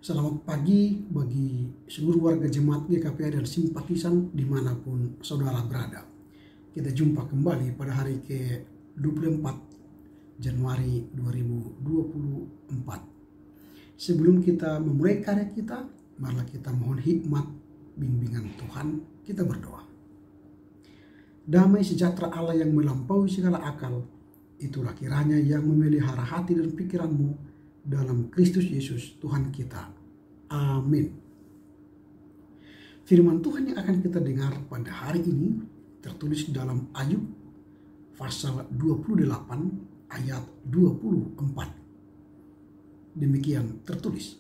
Selamat pagi bagi seluruh warga jemaat GKPA dan simpatisan dimanapun saudara berada. Kita jumpa kembali pada hari ke-24 Januari 2024. Sebelum kita memulai karya kita, marilah kita mohon hikmat bimbingan Tuhan. Kita berdoa. Damai sejahtera Allah yang melampaui segala akal, itulah kiranya yang memelihara hati dan pikiranmu dalam Kristus Yesus Tuhan kita. Amin. Firman Tuhan yang akan kita dengar pada hari ini tertulis dalam Ayub pasal 28 ayat 24. Demikian tertulis.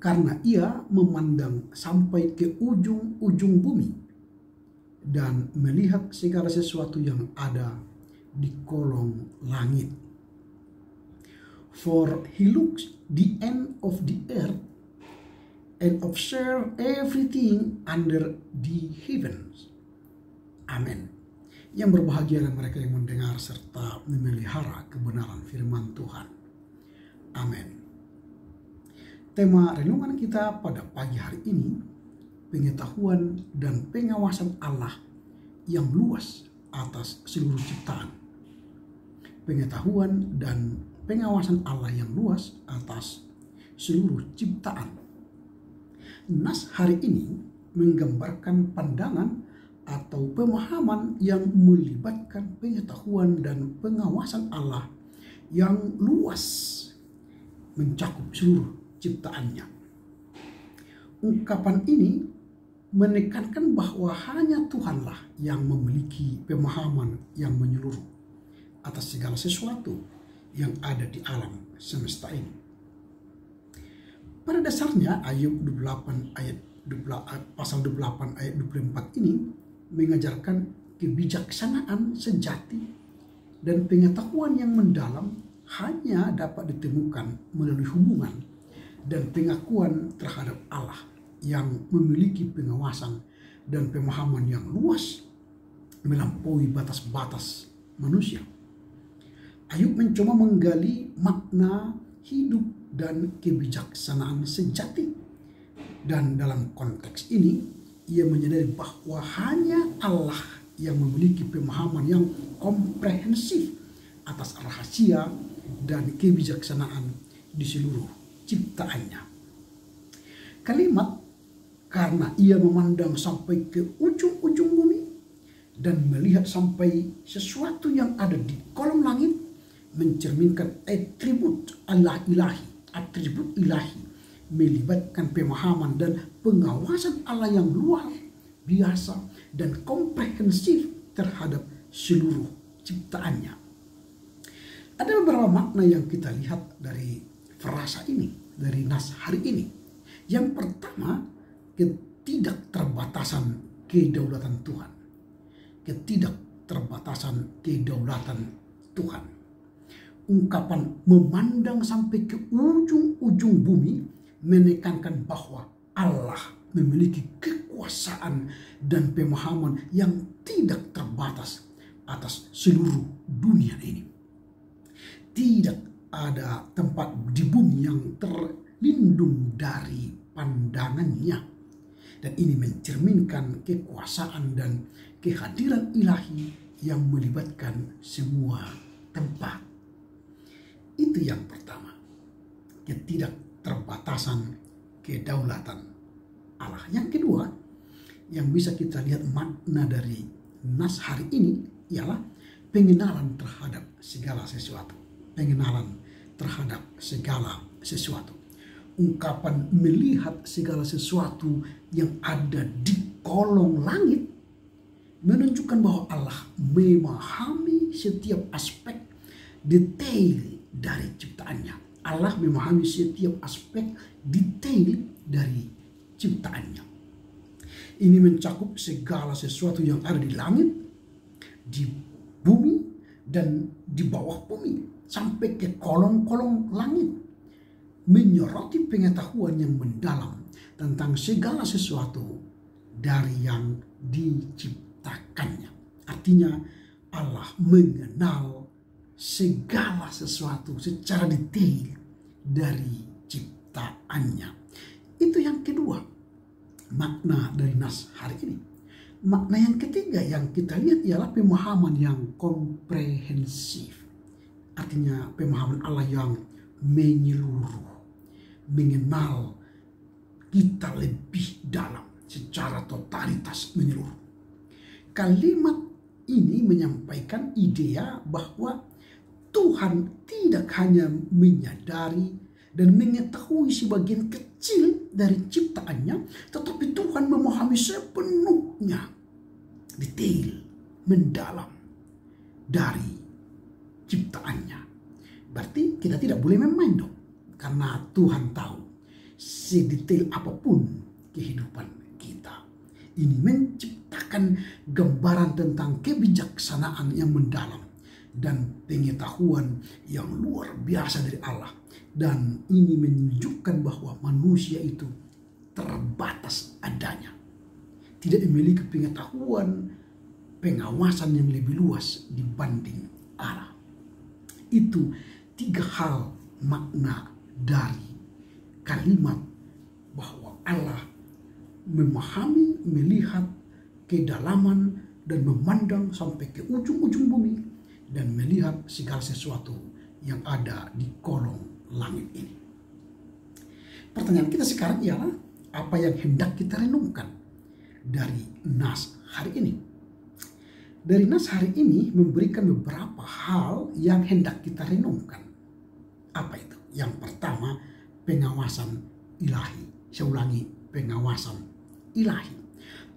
Karena ia memandang sampai ke ujung-ujung bumi dan melihat segala sesuatu yang ada di kolong langit. For he looks the end of the earth and observe everything under the heavens. Amin. Yang berbahagialah mereka yang mendengar serta memelihara kebenaran firman Tuhan. Amin. Tema renungan kita pada pagi hari ini, pengetahuan dan pengawasan Allah yang luas atas seluruh ciptaan. Pengetahuan dan pengawasan Allah yang luas atas seluruh ciptaan. Nas hari ini menggambarkan pandangan atau pemahaman yang melibatkan pengetahuan dan pengawasan Allah yang luas mencakup seluruh ciptaannya. Ungkapan ini menekankan bahwa hanya Tuhanlah yang memiliki pemahaman yang menyeluruh atas segala sesuatu yang ada di alam semesta ini. Pada dasarnya Ayub 28 ayat pasal 28 ayat 24 ini mengajarkan kebijaksanaan sejati dan pengetahuan yang mendalam hanya dapat ditemukan melalui hubungan dan pengakuan terhadap Allah yang memiliki pengawasan dan pemahaman yang luas melampaui batas-batas manusia. Ayub mencoba menggali makna hidup dan kebijaksanaan sejati. Dan dalam konteks ini, ia menyadari bahwa hanya Allah yang memiliki pemahaman yang komprehensif atas rahasia dan kebijaksanaan di seluruh ciptaannya. Kalimat karena ia memandang sampai ke ujung-ujung bumi dan melihat sampai sesuatu yang ada di kolom langit mencerminkan atribut ilahi melibatkan pemahaman dan pengawasan Allah yang luar biasa dan komprehensif terhadap seluruh ciptaannya. Ada beberapa makna yang kita lihat dari frasa ini, dari nas hari ini. Yang pertama, ketidakterbatasan kedaulatan Tuhan. Ketidakterbatasan kedaulatan Tuhan. Ungkapan memandang sampai ke ujung-ujung bumi menekankan bahwa Allah memiliki kekuasaan dan pemahaman yang tidak terbatas atas seluruh dunia ini. Tidak ada tempat di bumi yang terlindung dari pandangannya. Dan ini mencerminkan kekuasaan dan kehadiran ilahi yang melibatkan semua tempat. Itu yang pertama, ketidakterbatasan kedaulatan Allah. Yang kedua, yang bisa kita lihat makna dari nas hari ini ialah pengenalan terhadap segala sesuatu. Pengenalan terhadap segala sesuatu. Ungkapan melihat segala sesuatu yang ada di kolong langit menunjukkan bahwa Allah memahami setiap aspek detail dari ciptaannya. Allah memahami setiap aspek detail dari ciptaannya. Ini mencakup segala sesuatu yang ada di langit, di bumi, dan di bawah bumi, sampai ke kolong-kolong langit. Menyoroti pengetahuan yang mendalam tentang segala sesuatu dari yang diciptakannya. Artinya Allah mengenal segala sesuatu secara detail dari ciptaan. ciptaannya. Itu yang kedua, makna dari nas hari ini. Makna yang ketiga yang kita lihat ialah pemahaman yang komprehensif. Artinya pemahaman Allah yang menyeluruh, mengenal kita lebih dalam secara totalitas menyeluruh. Kalimat ini menyampaikan idea bahwa Tuhan tidak hanya menyadari dan mengetahui sebagian kecil dari ciptaannya, tetapi Tuhan memahami sepenuhnya, detail, mendalam dari ciptaannya. Berarti kita tidak boleh main-main dong, karena Tuhan tahu sedetail apapun kehidupan kita. Ini menciptakan gambaran tentang kebijaksanaan yang mendalam dan pengetahuan yang luar biasa dari Allah. Dan ini menunjukkan bahwa manusia itu terbatas adanya, tidak memiliki pengetahuan, pengawasan yang lebih luas dibanding Allah. Itu 3 hal makna dari kalimat bahwa Allah memahami, melihat kedalaman dan memandang sampai ke ujung-ujung bumi dan melihat segala sesuatu yang ada di kolong langit ini. Pertanyaan kita sekarang ialah, apa yang hendak kita renungkan dari nas hari ini? Dari nas hari ini memberikan beberapa hal yang hendak kita renungkan. Apa itu? Yang pertama, pengawasan ilahi. Saya ulangi, pengawasan ilahi.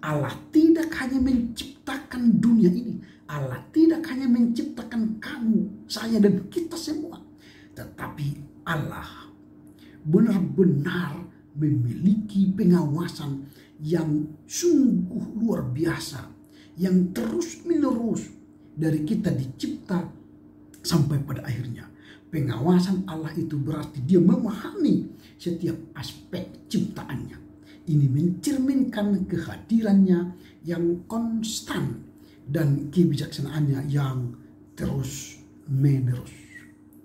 Allah tidak hanya menciptakan dunia ini. Allah tidak hanya menciptakan kamu, saya, dan kita semua. Tetapi Allah benar-benar memiliki pengawasan yang sungguh luar biasa, yang terus-menerus dari kita dicipta sampai pada akhirnya. Pengawasan Allah itu berarti dia memahami setiap aspek ciptaannya. Ini mencerminkan kehadirannya yang konstan dan kebijaksanaannya yang terus-menerus.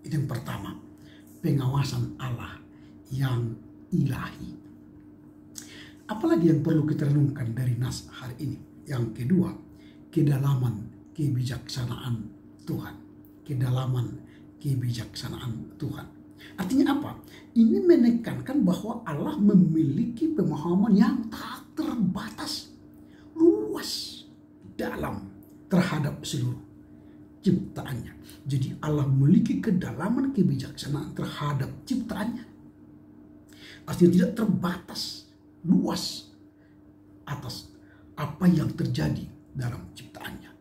Itu yang pertama, pengawasan Allah yang ilahi. Apalagi yang perlu kita renungkan dari nas hari ini? Yang kedua, kedalaman kebijaksanaan Tuhan. Kedalaman kebijaksanaan Tuhan. Artinya apa? Ini menekankan bahwa Allah memiliki pemahaman yang tak terbatas, luas, dalam terhadap seluruh ciptaannya. Jadi Allah memiliki kedalaman kebijaksanaan terhadap ciptaannya. Artinya tidak terbatas, luas atas apa yang terjadi dalam ciptaannya.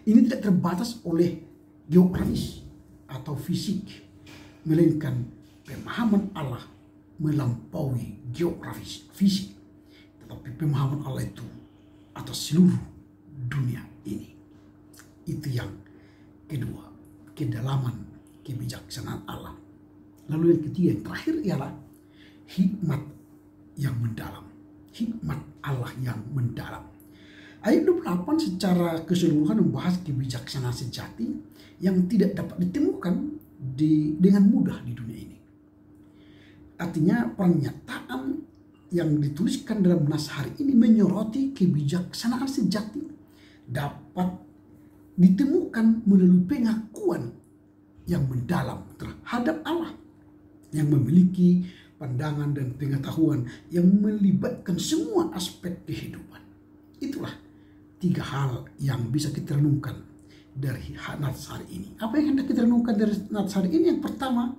Ini tidak terbatas oleh geografis atau fisik, melainkan pemahaman Allah melampaui geografis, fisik. Tetapi pemahaman Allah itu atas seluruh dunia ini. Itu yang kedua, kedalaman kebijaksanaan Allah. Lalu yang ketiga, yang terakhir ialah hikmat yang mendalam. Hikmat Allah yang mendalam. Ayat 28 secara keseluruhan membahas kebijaksanaan sejati yang tidak dapat ditemukan dengan mudah di dunia ini. Artinya pernyataan yang dituliskan dalam nas hari ini menyoroti kebijaksanaan sejati dapat ditemukan melalui pengakuan yang mendalam terhadap Allah yang memiliki pandangan dan pengetahuan yang melibatkan semua aspek kehidupan. Itulah 3 hal yang bisa kita renungkan dari nas hari ini. Apa yang hendak kita renungkan dari nas hari ini? Yang pertama,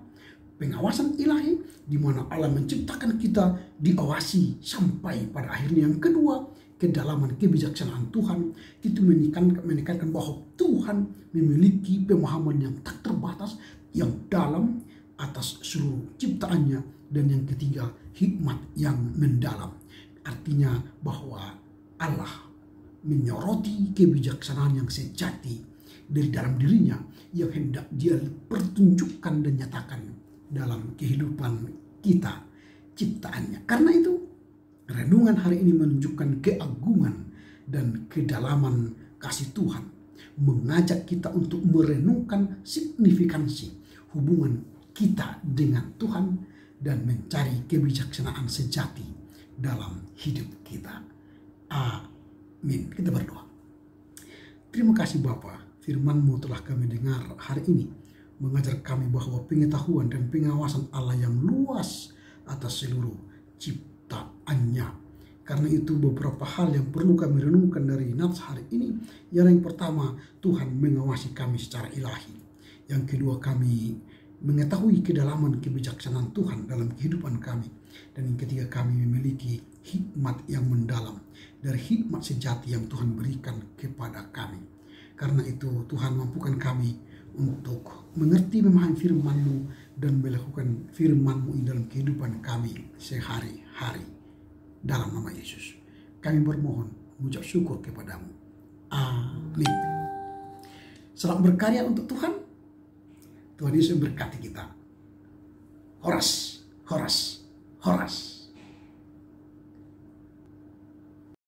pengawasan ilahi, di mana Allah menciptakan kita diawasi sampai pada akhirnya. Yang kedua, kedalaman kebijaksanaan Tuhan, itu menekankan bahwa Tuhan memiliki pemahaman yang tak terbatas, yang dalam atas seluruh ciptaannya. Dan yang ketiga, hikmat yang mendalam. Artinya bahwa Allah menyoroti kebijaksanaan yang sejati dari dalam dirinya yang hendak dia pertunjukkan dan nyatakan dalam kehidupan kita, ciptaannya. Karena itu, renungan hari ini menunjukkan keagungan dan kedalaman kasih Tuhan, mengajak kita untuk merenungkan signifikansi hubungan kita dengan Tuhan dan mencari kebijaksanaan sejati dalam hidup kita. Amin. Kita berdoa. Terima kasih Bapa, firman-Mu telah kami dengar hari ini, mengajar kami bahwa pengetahuan dan pengawasan Allah yang luas atas seluruh ciptaannya. Karena itu beberapa hal yang perlu kami renungkan dari Nats hari ini. Yang pertama, Tuhan mengawasi kami secara ilahi. Yang kedua, kami mengetahui kedalaman kebijaksanaan Tuhan dalam kehidupan kami. Dan yang ketiga, kami memiliki hikmat yang mendalam dari hikmat sejati yang Tuhan berikan kepada kami. Karena itu Tuhan mampukan kami untuk mengerti memahami firman-Mu dan melakukan firman-Mu dalam kehidupan kami sehari-hari. Dalam nama Yesus kami bermohon, mengucap syukur kepada-Mu. Amin. Selamat berkarya untuk Tuhan. Tuhan Yesus berkati kita. Horas, horas, horas.